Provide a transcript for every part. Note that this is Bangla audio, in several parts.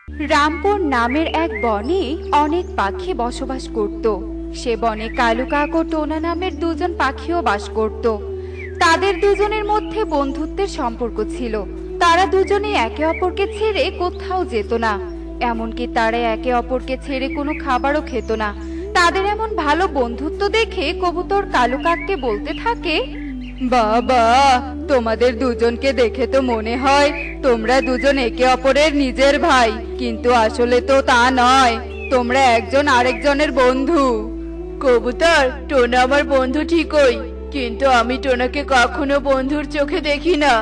রামপুর নামের এক বনে অনেক পাখি বসবাস করত। সে বনে কালু কাক ও টোনা নামের দুজন পাখিও বাস করত। তাদের দুজনের মধ্যে বন্ধুত্বের সম্পর্ক ছিল। তারা দুজনে একে অপরকে ছেড়ে কোথাও যেত না, এমনকি তারা একে অপরকে ছেড়ে কোনো খাবারও খেত না। তাদের এমন ভালো বন্ধুত্ব দেখে কবুতর কালু কাককে বলতে থাকে, বাবা, তোমাদের দুজনকে দেখে তো মনে হয় তোমরা দুজন একে অপরের নিজের ভাই, কিন্তু আসলে তো তা নয়, তোমরা একজন আরেকজনের বন্ধু। কবুতর, টোনা আমার বন্ধু ঠিকই, কিন্তু আমি টোনাকে কখনো বন্ধুর চোখে দেখি না।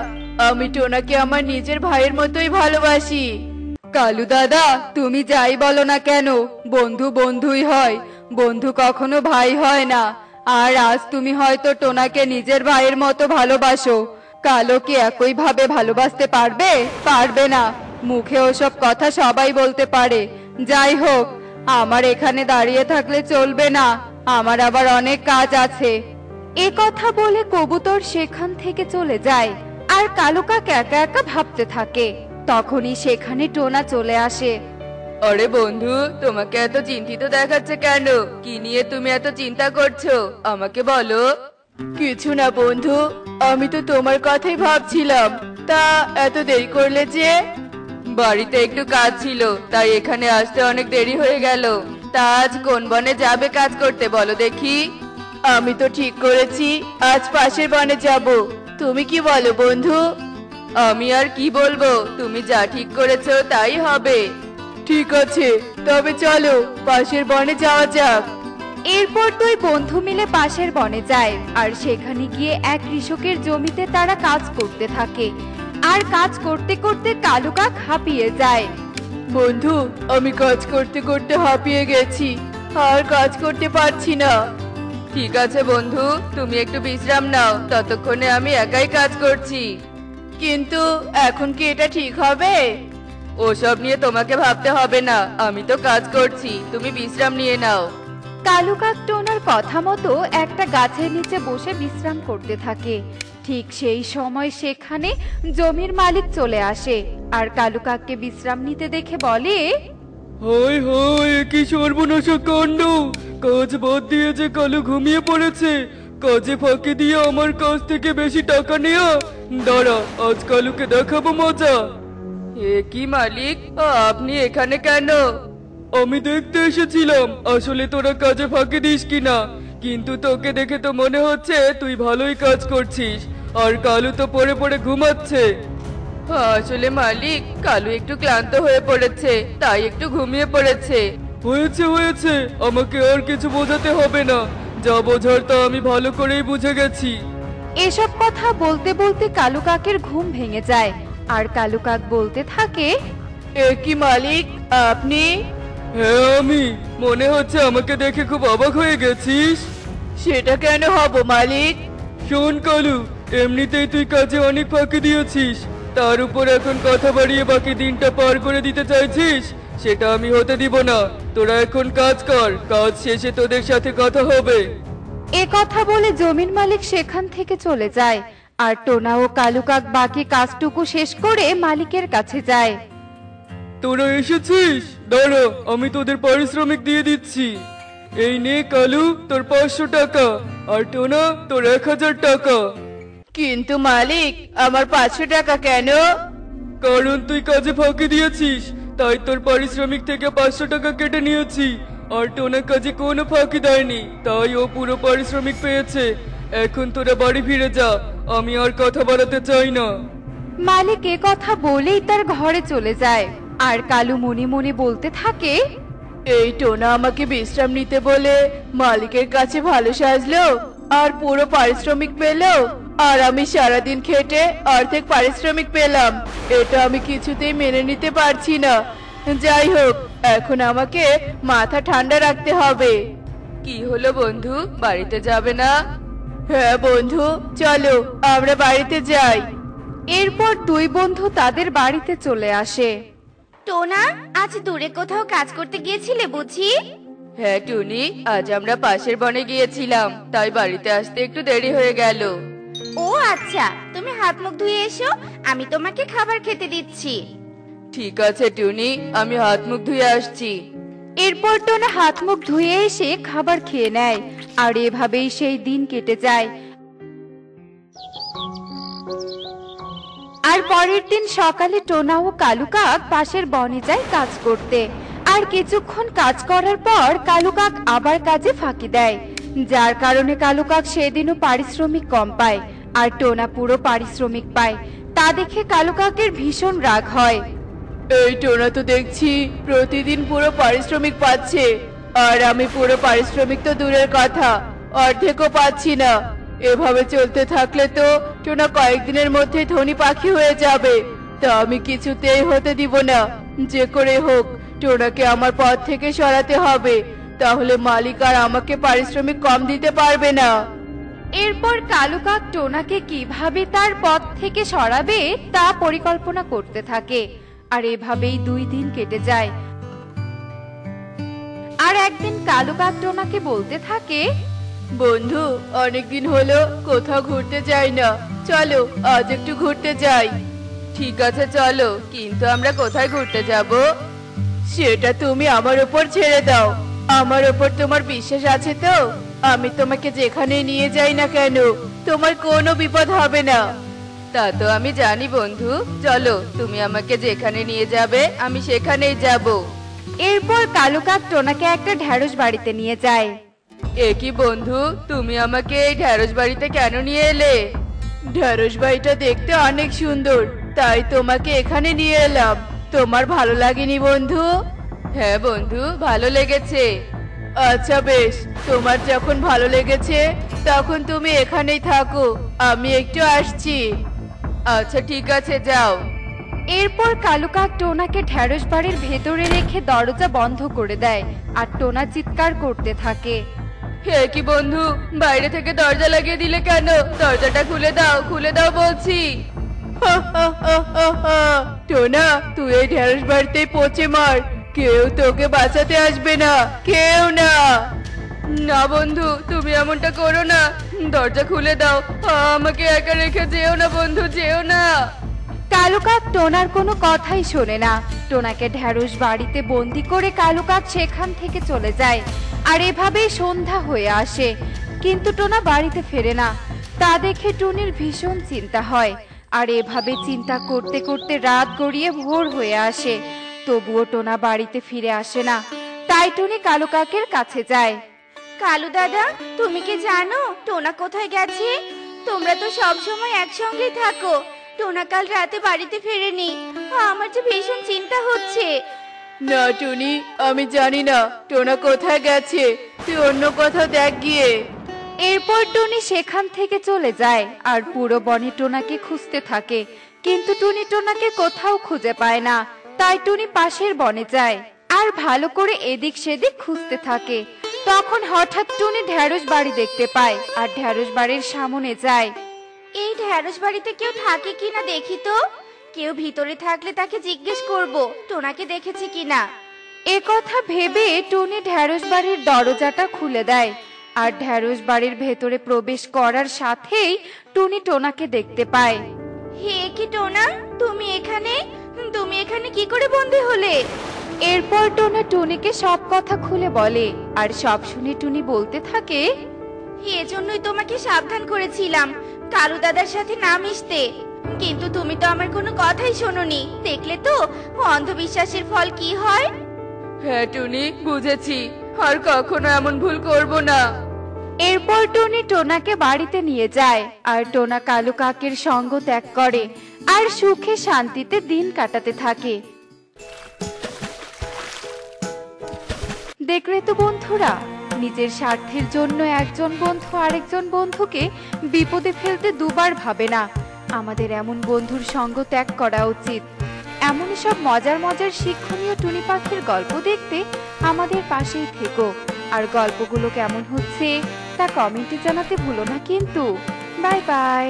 আমি টোনাকে আমার নিজের ভাইয়ের মতোই ভালোবাসি। কালু দাদা, তুমি যাই বলো না কেন, বন্ধু বন্ধুই হয়, বন্ধু কখনো ভাই হয় না। আর আজ তুমি হয়তো টোনাকে নিজের ভাইয়ের মতো ভালোবাসো, কালো কি একই ভাবে ভালোবাসতে পারবে? পারবে না। মুখে ওসব কথা সবাই বলতে পারে। যাই হোক, আমার এখানে দাঁড়িয়ে থাকলে চলবে না, আমার আবার অনেক কাজ আছে। এ কথা বলে কবুতর সেখান থেকে চলে যায়। আর কালু কাক একা একা ভাবতে থাকে। তখনই সেখানে টোনা চলে আসে। আরে বন্ধু, তোমাকে এত চিন্তিত দেখাচ্ছে কেন? কি নিয়ে তুমি এত চিন্তা করছো? আমাকে বলো। কিছু না বন্ধু, আমি তো তোমার কথাই ভাবছিলাম। তা এত দেরি করলে যে? বাড়িতে একটু কাজ ছিল, তাই এখানে আসতে অনেক দেরি হয়ে গেল। তা আজ কোন বনে যাবে কাজ করতে বলো দেখি? আমি তো ঠিক করেছি আজ পাশের বনে যাব। তুমি কি বলো বন্ধু? আমি আর কি বলবো, তুমি যা ঠিক করেছো তাই হবে। ঠিক আছে, তবে চলো পাশের বনে যাওয়া যাক। এরপর দুই বন্ধু মিলে পাশের বনে যায়। আর সেখানে গিয়ে এক কৃষকের জমিতে তারা কাজ করতে থাকে। আর কাজ করতে করতে কালু কাক হাঁপিয়ে যায়। বন্ধু, আমি কাজ করতে করতে হাঁপিয়ে গেছি, আর কাজ করতে পারছি না। ঠিক আছে বন্ধু, তুমি একটু বিশ্রাম নাও, ততক্ষণে আমি একাই কাজ করছি। কিন্তু এখন কি এটা ঠিক হবে? ওসব নিয়ে তোমাকে ভাবতে হবে না, আমি তো কাজ করছি, তুমি বিশ্রাম নিয়ে নাও। কালু কাক টোনার কথা মতো একটা গাছের নিচে বসে বিশ্রাম করতে থাকে। ঠিক সেই সময় সেখানে জমির মালিক চলে আসে আর কালু কাককে বিশ্রাম নিতে দেখে বলে, হায় হায়, কি সর্বনাশা কাণ্ড! কাজ বাদ দিয়ে যে কালু ঘুমিয়ে পড়েছে, কাজে ফাঁকি দিয়ে আমার কাছ থেকে বেশি টাকা নেয়া। দাঁড়া, আজ কালুকে দেখাবো মজা। এ কি মালিক, আপনি এখানে কেন? আমি দেখতে এসেছিলাম আসলে তোরা কাজে ফাঁকি দিস কিনা, কিন্তু তোকে দেখে তো মনে হচ্ছে তুই ভালোই কাজ করছিস, আর কালু তো পড়ে পড়ে ঘুমাচ্ছে। আসলে মালিক, কালু একটু ক্লান্ত হয়ে পড়েছে, তাই একটু ঘুমিয়ে পড়েছে। হয়েছে হয়েছে, আমাকে আর কিছু বোঝাতে হবে না, যা বোঝার তা আমি ভালো করেই বুঝে গেছি। এসব কথা বলতে বলতে কালু কাকের ঘুম ভেঙে যায়। আর কালু কাক বলতে থাকে, এ কি মালিক, আপনি? হ্যাঁ আমি। মনে হচ্ছে আমাকে দেখে খুব অবাক হয়ে গেছিস। সেটা কেন হব মালিক? শোন কালু, এমনিতেই তুই কাজে অনেক ফাঁকি দিয়েছিস, তার উপর এখন কথা বাড়িয়ে বাকি দিনটা পার করে দিতে চাইছিস, সেটা আমি হতে দিব না। তোরা এখন কাজ কর, কাজ শেষে তোদের সাথে কথা হবে। এ কথা বলে জমির মালিক সেখান থেকে চলে যায়। আর টোনা ও কালু কাক বাকি কাজটুকু শেষ করে মালিকের কাছে যায়। তোরা এসেছিস, দাঁড়া, আমি তোদের পারিশ্রমিক দিয়ে দিচ্ছি। এই নে কালু, তোর 500 টাকা, আর টোনা তোর 1000 টাকা। কিন্তু মালিক, আমার 500 টাকা কেন? কারণ তুই কাজে ফাঁকি দিয়েছিস, তাই তোর পারিশ্রমিক থেকে 500 টাকা কেটে নিয়েছি। আর টোনা কাজে কোনো ফাঁকি দেয়নি, তাই ও পুরো পারিশ্রমিক পেয়েছে। এখন তোরা বাড়ি ফিরে যা, আমি আর কথা বাড়াতে চাই না। মালিক এ কথা বলেই তার ঘরে চলে যায়। আর কালু মনে মনে বলতে থাকে, এই টোনা আমাকে বিশ্রাম নিতে বলে মালিকের কাছে ভালো সাজলো, আর পুরো পারিশ্রমিক পেলো, আর আমি সারাদিন খেটে অর্ধেক পারিশ্রমিক পেলাম। এটা আমি কিছুতেই মেনে নিতে পারছি না। যাই হোক, এখন আমাকে মাথা ঠান্ডা রাখতে হবে। কি হলো বন্ধু, বাড়িতে যাবে না? হ্যাঁ বন্ধু, চলো আমরা বাড়িতে যাই। এরপর দুই বন্ধু তাদের বাড়িতে চলে আসে। টোনা, আজ দূরে কোথাও কাজ করতে গিয়েছিলে বুঝি? হ্যাঁ টুনি, আজ আমরা পাশের বনে গিয়েছিলাম, তাই বাড়িতে আসতে একটু দেরি হয়ে গেল। ও আচ্ছা, তুমি হাত মুখ ধুয়ে এসো, আমি তোমাকে খাবার খেতে দিচ্ছি। ঠিক আছে টুনি, আমি হাত মুখ ধুয়ে আসছি। এরপর টোনা হাত মুখ ধুয়ে এসে খাবার খেয়ে নেয়। আর এভাবেই সেই দিন কেটে যায়। আর পরের দিন সকালে টোনা ও কালু কাক পাশের বনে যায় কাজ করতে। আর কিছুক্ষণ কাজ করার পর কালু কাক আবার কাজে ফাঁকি দেয়, যার কারণে কালু কাক সেদিনও পারিশ্রমিক কম পায় আর টোনা পুরো পারিশ্রমিক পায়। তা দেখে কালু কাকের ভীষণ রাগ হয়। এই টোনা তো দেখছি প্রতিদিন পুরো পারিশ্রমিক পাচ্ছে, আর আমি পুরো পারিশ্রমিক তো দূরের কথা, অর্ধেকও পাচ্ছি না। এভাবে চলতে থাকলে তো টোনা কয়েকদিনের মধ্যে ধনী পাখি হয়ে যাবে। তা আমি কিছুতেই হতে দিব না। যে করে হোক টোনাকে আমার পথ থেকে সরাতে হবে, তাহলে মালিক আর আমাকে পারিশ্রমিক কম দিতে পারবে না। এরপর কালু কাক টোনাকে কিভাবে তার পথ থেকে সরাবে তা পরিকল্পনা করতে থাকে। আর এভাবেই 2 দিন কেটে যায়। আর একদিন কালু কাক টোনাকে বলতে থাকে, বন্ধু, অনেকদিন হলো কোথাও ঘুরতে যাই না, চলো আজ একটু ঘুরতে যাই। ঠিক আছে চলো, কিন্তু আমরা কোথায় ঘুরতে যাব সেটা তুমি আমার উপর ছেড়ে দাও। আমার উপর তোমার বিশ্বাস আছে তো? আমি তোমাকে যেখানে নিয়ে যাই না কেন তোমার কোনো বিপদ হবে না। তা তো আমি জানি বন্ধু, চলো তুমি আমাকে যেখানে নিয়ে যাবে আমি সেখানেই যাব। এরপর কালু কাক টোনাকে একটা ঢ্যাঁড়স বাড়িতে নিয়ে যায়। এ কি বন্ধু, তুমি আমাকে এই ঢ্যাঁড়স বাড়িতে কেন নিয়ে এলে? ঢ্যাঁড়স বাড়িটা দেখতে অনেক সুন্দর, তাই তোমাকে এখানে নিয়ে এলাম। তোমার ভালো লাগেনি বন্ধু? হ্যাঁ বন্ধু, ভালো লেগেছে। আচ্ছা বেশ, তোমার যখন ভালো লেগেছে তখন তুমি এখানেই থাকো, আমি একটু আসছি। আচ্ছা ঠিক আছে, যাও। এরপর কালু কাক টোনাকে ঢ্যাঁড়স বাড়ির ভেতরে রেখে দরজা বন্ধ করে দেয়। আর টোনা চিৎকার করতে থাকে, হে কি বন্ধু, বাইরে থেকে দরজা লাগিয়ে দিলে কেন? দরজাটা খুলে দাও, খুলে দাও বলছি। টোনা, তুই এই ঢেঁড়স বাড়িতেই পচে মার, কেউ তোকে বাঁচাতে আসবে না, কেউ না। না বন্ধু, তুমি এমনটা করো না, দরজা খুলে দাও, আমাকে একা রেখে যেও না বন্ধু, যেও না। কালু কাক টোনার কোনো কথাই শোনে না। টোনাকে ঢ্যাঁড়স বাড়িতে বন্দি করে কালু কাক সেখান থেকে চলে যায়। আর এভাবেই সন্ধ্যা হয়ে আসে, কিন্তু টোনা বাড়িতে ফেরে না। তা দেখে টুনির ভীষণ চিন্তা হয়। আর এভাবে চিন্তা করতে করতে রাত গড়িয়ে ভোর হয়ে আসে, তবুও টোনা বাড়িতে ফিরে আসে না। তাই টুনি কালু কাকের কাছে যায়। কালু দাদা, তুমি কি জানো টোনা কোথায় গেছে? তোমরা তো সব সময় একসঙ্গেই থাকো। টোনা কাল রাতে বাড়িতে ফেরেনি, আমার যে ভীষণ চিন্তা হচ্ছে। না টুনি, আমি জানি না টোনা কোথায় গেছে, তুই অন্য কোথাও দেখ গিয়ে। এরপর টুনি সেখান থেকে চলে যায় আর পুরো বনে টোনাকে খুঁজতে থাকে, কিন্তু টুনি টোনাকে কোথাও খুঁজে পায় না। তাই টুনি পাশের বনে যায় আর ভালো করে এদিক সেদিক খুঁজতে থাকে। তখন হঠাৎ টুনি ঢ্যাঁড়স বাড়ি দেখতে পায় আর ঢ্যাঁড়স বাড়ির সামনে যায়। এই ঢ্যাঁড়স বাড়িতে কেউ থাকে কিনা দেখি তো। কেউ ভিতরে থাকলে তাকে জিজ্ঞেস করব টোনাকে দেখেছে কিনা। এ কথা ভেবে টুনি ঢ্যাঁড়স বাড়ির দরজাটা খুলে দেয়। আর ঢ্যাঁড়স বাড়ির ভেতরে প্রবেশ করার সাথেই টুনি টোনাকে দেখতে পায়। হে কি টোনা, তুমি এখানে? তুমি এখানে কি করে বন্দি হলে? এরপর টোনা টুনিকে সব কথা খুলে বলে। আর সব শুনে টুনি বলতে থাকে, এজন্যই তোমাকে সাবধান করেছিলাম কালু দাদার সাথে না মিশতে, কিন্তু তুমি তো আমার কোনো কথাই শোনোনি। দেখলে তো অন্ধবিশ্বাসের ফল কি হয়। হ্যাঁ টুনি, বুঝেছি, আর কখনো এমন ভুল করব না। এরপর টুনি টোনাকে বাড়িতে নিয়ে যায় আর টোনা কালু কাকের সঙ্গ ত্যাগ করে আর সুখে শান্তিতে দিন কাটাতে থাকে। দেখলে তো বন্ধুরা, নিজের স্বার্থের জন্য একজন বন্ধু আরেকজন বন্ধুকে বিপদে ফেলতে দুবার ভাবে না। আমাদের এমন বন্ধুর সঙ্গ ত্যাগ করা উচিত। এমনই সব মজার মজার শিক্ষণীয় টুনি পাখির গল্প দেখতে আমাদের পাশেই থেকো। আর গল্পগুলো কেমন হচ্ছে তা কমেন্টে জানাতে ভুলো না কিন্তু। Bye bye.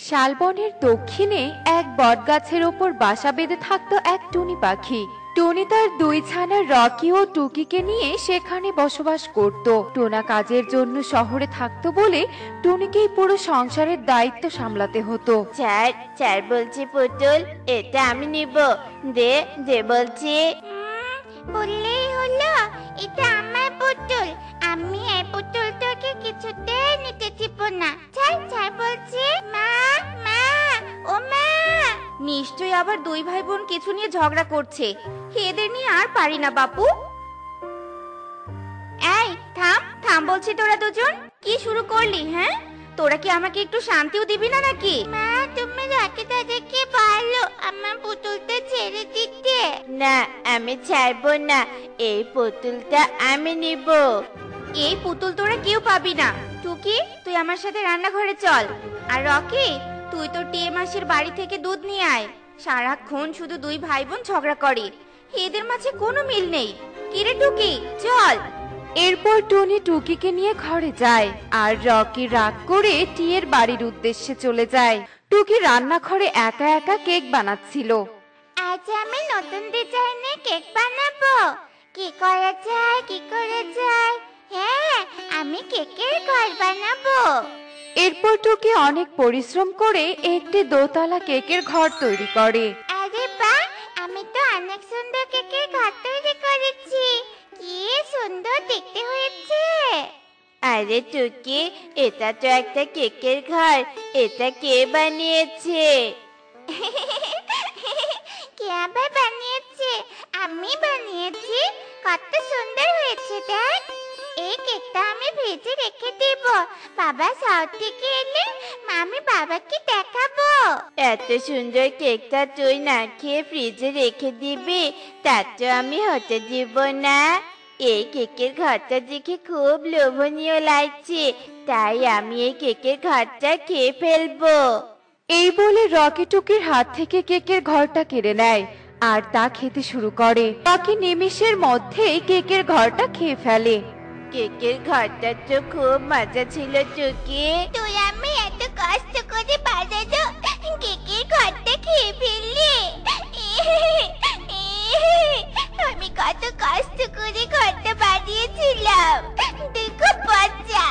শালবনের দক্ষিণে এক বটগাছের ওপর বাসা বেঁধে থাকতো এক টুনি পাখি। টুনি তার দুই ছানা রকি ও টুকিকে নিয়ে সেখানে বসবাস করত। টোনা কাজের জন্য শহরে থাকতো বলে টুনিকেই পুরো সংসারের দায়িত্ব সামলাতে হতো। চার চার বলছি পুতুল, এটা আমি নিব। দে দে বলছি। বললেই হলো, এটা আমার পুতুল। আমি এই পুতুলটাকে কিছুতেই নিতে দিব না। চার চার বলছি। মা মা ও মা। নিশ্চয়ই আবার দুই ভাই বোন কিছু নিয়ে ঝগড়া করছে। এদের নিয়ে আর পারি না বাপু। এই থাম থাম বলছি, তোরা দুজন কি শুরু করলি? হ্যাঁ, তোরা কি আমাকে একটু শান্তিও দিবি না নাকি? মা তুমি রাখি দাদাকে বলো আমার পুতুলটা ছেড়ে দিতে। না, আমি ছাড়বো না। এই পুতুলটা আমি নিব। এই পুতুল তোরা কেউ পাবি না। টুকি, তুই আমার সাথে রান্নাঘরে চল। আর রকি, তুই তো টিয়ে মাসির বাড়ি থেকে দুধ নিয়ে আয়। সারাক্ষণ শুধু দুই ভাই বোন ঝগড়া করে, এদের মাঝে কোনো মিল নেই। কিরে টুকি, চল। এরপর টুনি টুকিকে নিয়ে ঘরে যায় আর রকি রাগ করে টিয়ের বাড়ির উদ্দেশ্যে চলে যায়। টুকি রান্নাঘরে একা একা কেক বানাচ্ছিল। আজ আমি নতুন ডিজাইনে কেক বানাবো। কি করা যায় কি করা যায়? হ্যাঁ, আমি কেকের ঘর বানাবো। এরপর টুকি অনেক পরিশ্রম করে একটি দোতলা কেকের ঘর তৈরি করে। আরে বাহ, আমি তো অনেক সুন্দর কেকের ঘর তৈরি করেছি। কি সুন্দর দেখতে হয়েছে। আরে টুকি, এটা তো একটা কেকের ঘর। এটা কে বানিয়েছে? কে আবার বানিয়েছে? আমি বানিয়েছি। কত সুন্দর হয়েছে দেখ। এই কেকটা আমি ভেজে রেখে দেব। বাবা শহর থেকে এলে আমি বাবাকে দেখাবো। এত সুন্দর কেকটা তুই না খেয়ে ফ্রিজে রেখে দিবি? তা তো আমি হতে দিব না। এই কেকের ঘরটা দেখে খুব লোভনীয় লাগছে, তাই আমি এই কেকের ঘরটা খেয়ে ফেলবো। এই বলে রকি টুকির হাত থেকে কেকের ঘরটা কেড়ে নেয় আর তা খেতে শুরু করে। রকি নিমিষের মধ্যেই কেকের ঘরটা খেয়ে ফেলে। কেকের ঘরটা তো খুব মজা ছিল টুকি। তুই আমি এত কষ্ট করে বানানো কেকের ঘরটা খেয়ে ফেললি। আমি কত কষ্ট করে ঘরটা বানিয়েছিলাম। দেখো মজা।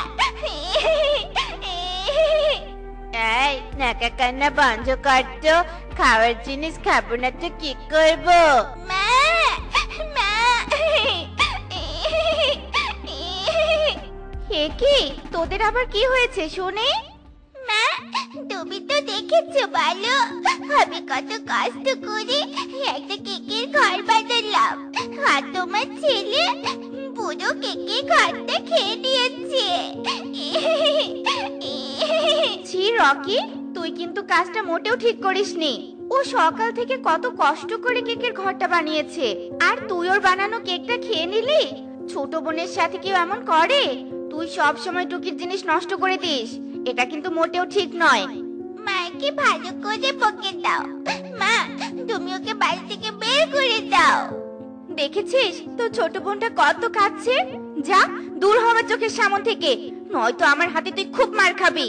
এই নাকা কান্না বন্ধ করতো। খাওয়ার জিনিস খাবো না তো কি করবো? মা মা। হে কি, তোদের আবার কি হয়েছে শুনে? মা, তুমি তো দেখেছো বলো, আমি কত কষ্ট করে একটা কেকের ঘর বানালাম। আর তোমার ছেলে পুরো কেকের ঘরটা খেয়ে নিয়েছে। ছি রকি, তুই কিন্তু কাজটা মোটেও ঠিক করিসনি। ও সকাল থেকে কত কষ্ট করে কেকের ঘরটা বানিয়েছে, আর তুই ওর বানানো কেকটা খেয়ে নিলি? ছোট বোনের সাথে কেউ এমন করে? তুই সব সময় টুকির জিনিস নষ্ট করে দিস, এটা কিন্তু মোটেও ঠিক নয়। মাকে ভালো করে বকে দাও। মা, তুমি ওকে বাড়ি থেকে বের করে দাও। দেখেছিস তো ছোট বোনটা কত কাঁদছে? যা দূর হ আমার চোখের সামনে থেকে, নয়তো আমার হাতে তুই খুব মার খাবি।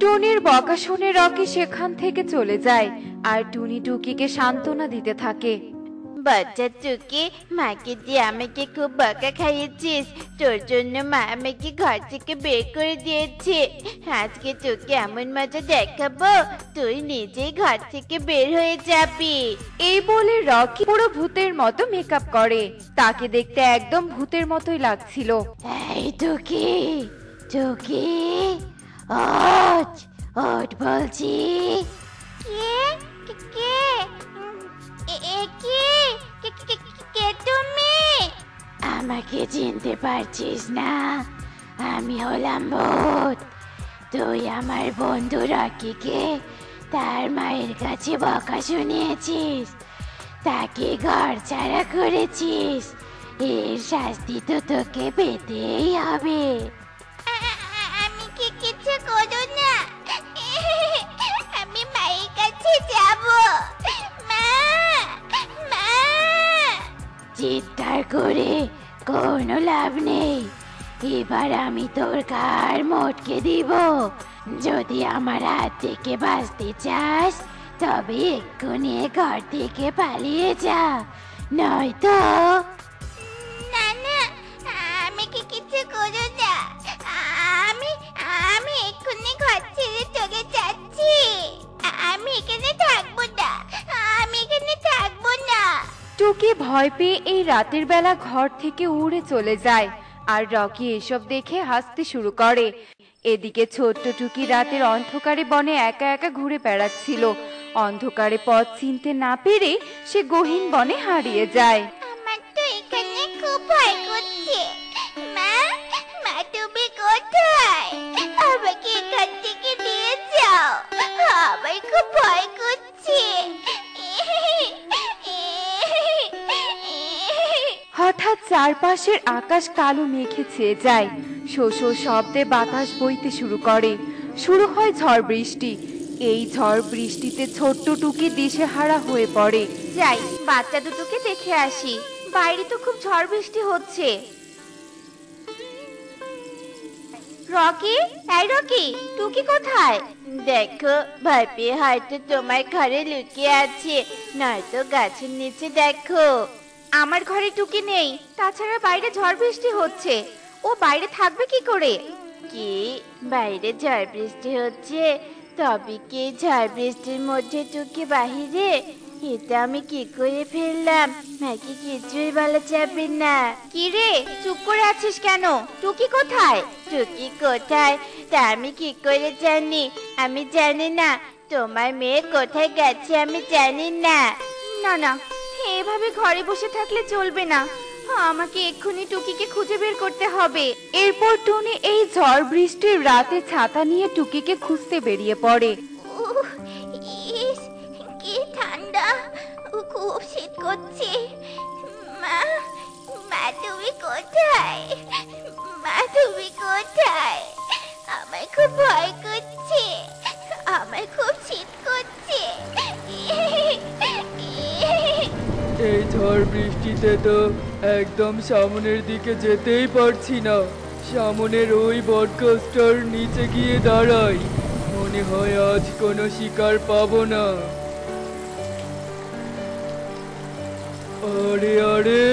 টুনির বকা শুনে রকি সেখান থেকে চলে যায় আর টুনি টুকিকে সান্ত্বনা দিতে থাকে। বাচ্চা টুকি, মাকে দিয়ে আমাকে খুব বকা খাইয়েছিস। তোর জন্য মা আমাকে ঘর থেকে বের করে দিয়েছে। আজকে তোকে এমন মজা দেখাবো, তুই নিজেই ঘর থেকে বের হয়ে যাবি। এই বলে রকি পুরো ভূতের মতো মেকআপ করে। তাকে দেখতে একদম ভূতের মতোই লাগছিল। এই টুকি, টুকি ওঠ, ওঠ বলছি। কে কে কে তুমি? আমাকে চিনতে পারছিস না? আমি হলাম ভূত। তুই আমার বন্ধু রকিকে তার মায়ের কাছে বকা শুনিয়েছিস, তাকে ঘর ছাড়া করেছিস। এর শাস্তি তো তোকে পেতেই হবে। আমি কি কিছু করো না? আমি মায়ের কাছে যাব। মা মা। চিৎকার করে কোনো লাভ নেই। এবার আমি তোর ঘাড় মটকে দিব। যদি আমার হাত থেকে বাঁচতে চাস তবে এক্ষুনি এ ঘর থেকে পালিয়ে যা, নয়তো না না, আমাকে কিছু করো না। আমি আমি এক্ষুনি ঘর ছেড়ে চলে যাচ্ছি। আমি এখানে থাকবো না, আমি এখানে থাকবো না। টুকি ভয় পেয়ে এই রাতের বেলা ঘর থেকে উড়ে চলে যায় আর রকি এসব দেখে হাসতে শুরু করে। এদিকে ছোট্ট টুকি রাতের অন্ধকারে বনে একা একা ঘুরে বেড়াচ্ছিল। অন্ধকারে পথ চিনতে না পেরে সে গহীন বনে হারিয়ে যায়। আমার তো এখানে খুব ভয় করছে। মা, মা তুমি কোথায়? আমাকে এখান থেকে নিয়ে যাও, আমার খুব ভয় করছে। হঠাৎ চারপাশের আকাশ কালো মেঘে ছেয়ে যায়। শো শো শব্দে বাতাস বইতে শুরু করে। শুরু হয় ঝড় বৃষ্টি। এই ঝড় বৃষ্টিতে ছোট্ট টুকি দিশেহারা হয়ে পড়ে। যাই, বাচ্চা দুটোকে দেখে আসি, বাইরে তো খুব ঝড় বৃষ্টি হচ্ছে। রকি, এই রকি, টুকি কোথায়? দেখো, ভয় পেয়ে হয়তো তোমার ঘরে লুকিয়ে আছে, নয়তো গাছের নিচে দেখো। আমার ঘরে টুকি নেই, তাছাড়া বাইরে ঝড় বৃষ্টি হচ্ছে, ও বাইরে থাকবে কি করে? কি, বাইরে ঝড় বৃষ্টি হচ্ছে? তবে কি ঝড় বৃষ্টির মধ্যে টুকি বাহিরে? এটা আমি কি করে ফেললাম? নাকি কিছুই বলা যাবে না। কি রে, চুপ করে আছিস কেন? টুকি কোথায়? টুকি কোথায় তা আমি কি করে জানি? আমি জানি না। তোমার মেয়ে কোথায় গেছে আমি জানি না। না না, এভাবে ঘরে বসে থাকলে চলবে না, আমাকে এক্ষুনি টুকিকে খুঁজে বের করতে হবে। এরপর টুনি এই ঝড় বৃষ্টির রাতে ছাতা নিয়ে টুকিকে খুঁজতে বেরিয়ে পড়ে। ইস, কি ঠান্ডা, খুব শীত করছে। মা, মা তুমি কোথায়? মা তুমি কোথায়? আমার খুব ভয় করছে, আমার খুব শীত করছে। এই ঝড় বৃষ্টিতে তো একদম সামনের দিকে যেতেই পারছি না। সামনের ওই বটগাছটার নিচে গিয়ে দাঁড়াই, মনে হয় আজ কোনো শিকার পাবো না। আরে আরে,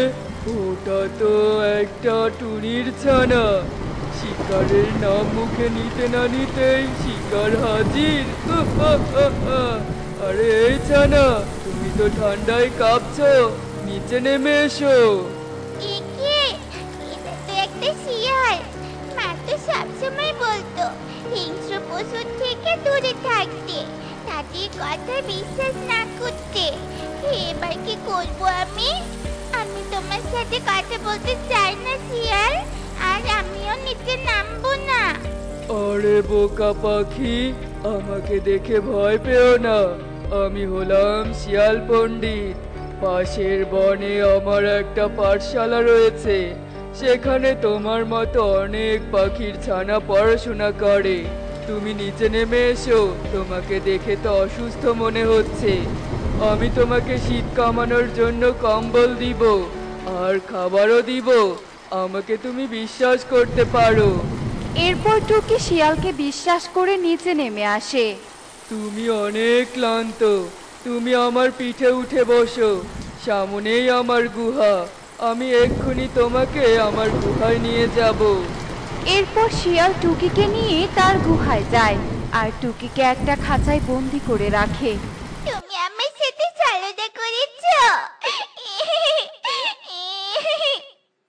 ওটা তো একটা টুনির ছানা। শিকারের নাম মুখে নিতে না নিতেই শিকার হাজির। আরে এই ছানা, তুমি তো ঠান্ডায় কাঁপছো, নিচে নেমে এসো। এটা তো একটা শিয়াল। মা তো সবসময় বলতো হিংস্র পশুর থেকে দূরে থাকতে, তাদের কথা বিশ্বাস না করতে। এবার কি করবো আমি? আমি তোমার সাথে কথা বলতে চাই না শিয়াল, আর আমিও নিচে নামবো না। আরে বোকা পাখি, আমাকে দেখে ভয় পেও না। আমি হলাম শিয়াল পণ্ডিত। পাশের বনে আমার একটা পাঠশালা রয়েছে, সেখানে তোমার মতো অনেক পাখির ছানা পড়াশোনা করে। তুমি নিচে নেমে এসো, তোমাকে দেখে তো অসুস্থ মনে হচ্ছে। আমি তোমাকে শীত কামানোর জন্য কম্বল দিব আর খাবারও দিব, আমাকে তুমি বিশ্বাস করতে পারো। এরপর টুকি শিয়ালকে বিশ্বাস করে নিচে নেমে আসে। তুমি অনেক ক্লান্ত, তুমি আমার পিঠে উঠে বসো। সামনেই আমার গুহা, আমি এক্ষুনি তোমাকে আমার গুহায় নিয়ে যাব। এরপর শিয়াল টুকিকে নিয়ে তার গুহায় যায় আর টুকিকে একটা খাঁচায় বন্দি করে রাখে। তুমি আমার সাথে চালনা করেছো।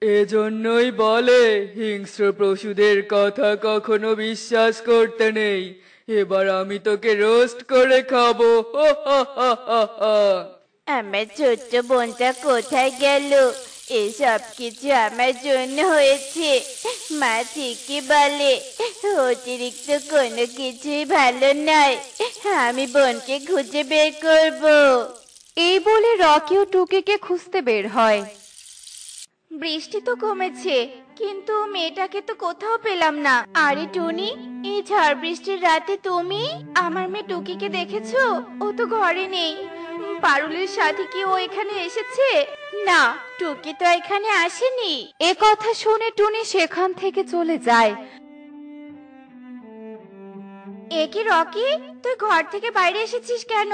এজন্যই বলে হিংস্র পশুদের কথা কখনো বিশ্বাস করতে নেই। এবার আমি তোকে রোস্ট করে খাবো। আমার ছোট্ট বোনটা কোথায় গেল? এসব কিছু আমার জন্য হয়েছে। মা ঠিকই বলে অতিরিক্ত কোনো কিছুই ভালো নয়। আমি বোনকে খুঁজে বের করব। এই বলে রকি ও টুকিকে খুঁজতে বের হয়। বৃষ্টি তো কমেছে, কিন্তু মেয়েটাকে তো কোথাও পেলাম না। আরে টুনি, এই ঝড় বৃষ্টির রাতে তুমি আমার মেয়ে টুকিকে দেখেছো? ও তো ঘরে নেই। পারুলের সাথে কি ও এখানে এসেছে? না, টুকি তো এখানে আসেনি। এ কথা শুনে টুনি সেখান থেকে চলে যায়। একে রকি, তুই ঘর থেকে বাইরে এসেছিস কেন?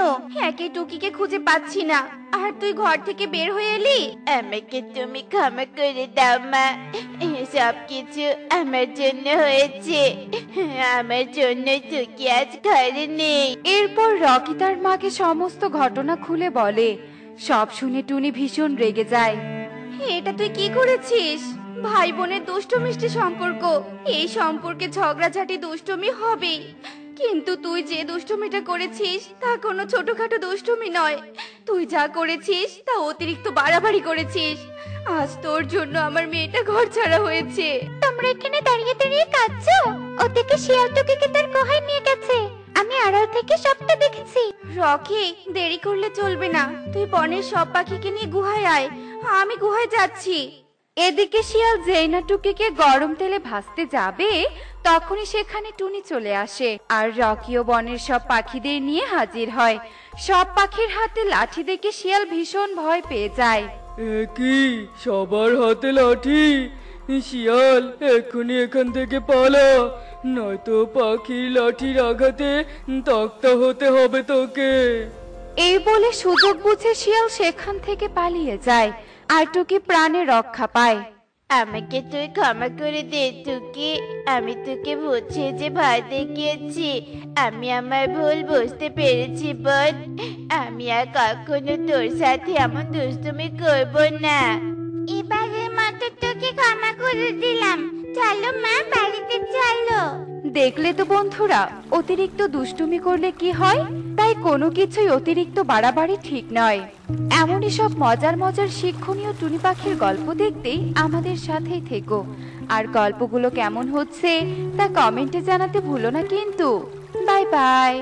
একে টুকিকে খুঁজে পাচ্ছি না, আর তুই ঘর থেকে বের হয়ে এলি। আমাকে তুমি ক্ষমা করে দাও মা, সব কিছু আমার জন্য হয়েছে। আমার জন্য টুকি আজ ঘরে নেই। এরপর রকি তার মাকে সমস্ত ঘটনা খুলে বলে। সব শুনে টুনি ভীষণ রেগে যায়। এটা তুই কি করেছিস? ভাই বোনের দুষ্টু মিষ্টি সম্পর্ক, এই সম্পর্কে ঝগড়াঝাটি দুষ্টুমি হবে, কিন্তু তুই যে দুষ্টুমিটা করেছিস তা কোনো ছোটখাটো দুষ্টুমি নয়। তুই যা করেছিস তা অতিরিক্ত বাড়াবাড়ি করেছিস। আজ তোর জন্য আমার মেয়েটা ঘর ছাড়া হয়েছে। তোমরা এখানে দাঁড়িয়ে দাঁড়িয়ে কাঁদছো? ওদিকে শিয়াল টুকিকে তার গুহায় নিয়ে গেছে, আমি আড়াল থেকে সবটা দেখেছি। রকি, দেরি করলে চলবে না, তুই বনের সব পাখিকে নিয়ে গুহায় আয়, আমি গুহায় যাচ্ছি। এদিকে শিয়াল যেই না টুকিকে গরম তেলে ভাজতে যাবে, তখনই সেখানে টুনি চলে আসে, আর রকিও বনের সব পাখিদের নিয়ে হাজির হয়। সব পাখির হাতে লাঠি দেখে শিয়াল ভীষণ ভয় পেয়ে যায়। কি সবার হাতে লাঠি? শিয়াল, এক্ষুনি এখান থেকে পালা, নয়তো পাখির লাঠির আঘাতে তক্তা হতে হবে তোকে। এই বলে সুযোগ বুঝে শিয়াল সেখান থেকে পালিয়ে যায়, আর টুকি প্রাণে রক্ষা পায়। আমাকে তুই ক্ষমা করে দে টুকি, আমি তোকে বুঝিয়ে যে ভয় দেখিয়েছি। আমি আমার ভুল বুঝতে পেরেছি বোন, আমি আর কখনো তোর সাথে এমন দুষ্টুমি করব না। এবারের মতো তোকে ক্ষমা করে দিলাম, চলো মা বাড়িতে চলো। দেখলে তো বন্ধুরা, অতিরিক্ত দুষ্টুমি করলে কি হয়, তাই কোনো কিছুই অতিরিক্ত বাড়াবাড়ি ঠিক নয়। এমনই সব মজার মজার শিক্ষণীয় টুনি পাখির গল্প দেখতে আমাদের সাথেই থেকো, আর গল্পগুলো কেমন হচ্ছে তা কমেন্টে জানাতে ভুলো না কিন্তু। Bye bye.